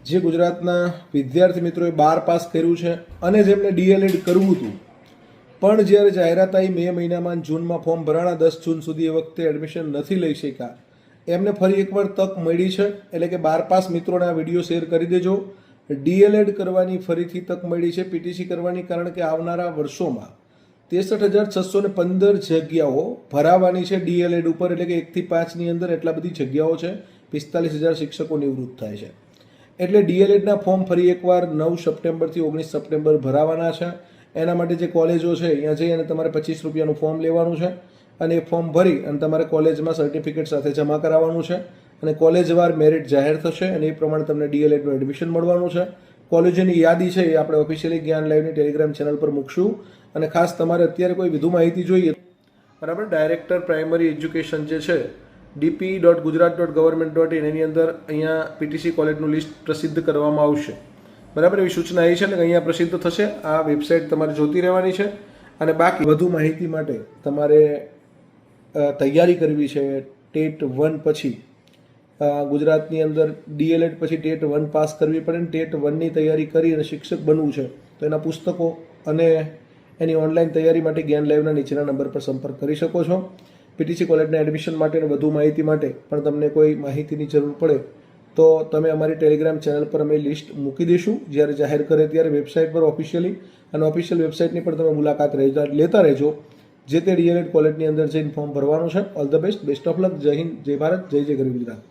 જે ગુજરાતના વિદ્યાર્થી મિત્રોએ 12 પાસ કર્યું છે અને જેમને ડીએલએડ કરવું હતું પણ જ્યારે જાહેરાત આવી મે મહિનામાં જૂનમાં ફોર્મ ભરાણા 10 જૂન સુધી એ વખતે એડમિશન નથી લઈ શક્યા, એમને ફરી એકવાર તક મળી છે. એટલે કે 12 પાસ મિત્રોને આ વિડીયો શેર કરી દેજો. ડીએલએડ કરવાની ફરીથી તક મળી છે, પીટીસી કરવાની, કારણ કે આવનારા વર્ષોમાં 63,615 જગ્યાઓ ભરાવાની છે ડીએલએડ ઉપર. એટલે કે 1 થી 5ની અંદર એટલા બધી જગ્યાઓ છે. 45,000 શિક્ષકો નિવૃત્ત થાય છે. એટલે ડીએલએડના ફોર્મ ફરી એકવાર 9 સપ્ટેમ્બરથી 19 સપ્ટેમ્બર ભરાવાના છે. એના માટે જે કોલેજો છે અહીંયા જઈ અને તમારે 25 રૂપિયાનું ફોર્મ લેવાનું છે અને એ ફોર્મ ભરી અને તમારે કોલેજમાં સર્ટિફિકેટ સાથે જમા કરાવવાનું છે અને કોલેજવાર મેરિટ જાહેર થશે અને એ પ્રમાણે તમને ડીએલએડનું એડમિશન મળવાનું છે. કોલેજોની યાદી છે એ આપણે ઓફિશિયલી જ્ઞાન લાઈવની ટેલિગ્રામ ચેનલ પર મૂકશું. અને ખાસ તમારે અત્યારે કોઈ વધુ માહિતી જોઈએ, બરાબર, ડાયરેક્ટર પ્રાઇમરી એજ્યુકેશન જે છે dp.gujarat.government.in એની અંદર અહીંયા પીટીસી કોલેજનું લિસ્ટ પ્રસિદ્ધ કરવામાં આવશે. બરાબર, એવી સૂચના આવી છે એટલે અહીંયા પ્રસિદ્ધ થશે. આ વેબસાઇટ તમારે જોતી રહેવાની છે. અને બાકી વધુ માહિતી માટે તમારે તૈયારી કરવી છે ટેટ 1 પછી, ગુજરાતની અંદર ડીએલએડ પછી ટેટ 1 પાસ કરવી પડે ને ટેટ 1ની તૈયારી કરી અને શિક્ષક બનવું છે તો એના પુસ્તકો અને એની ઓનલાઈન તૈયારી માટે જ્ઞાન લાઈવના નીચેના નંબર પર સંપર્ક કરી શકો છો. પીટીસી કોલેજના એડમિશન માટે અને વધુ માહિતી માટે પણ તમને કોઈ માહિતીની જરૂર પડે તો તમે અમારી ટેલિગ્રામ ચેનલ પર અમે લિસ્ટ મૂકી દઈશું જ્યારે જાહેર કરે ત્યારે વેબસાઇટ પર ઓફિશિયલી. અને ઓફિશિયલ વેબસાઇટની પણ તમે મુલાકાત લેતા રહેજો. જે તે ડીએલએડ કોલેજની અંદર જઈને ફોર્મ ભરવાનું છે. All the best of luck. જય હિન્દ, જય ભારત, જય જય ગરવી ગુજરાત.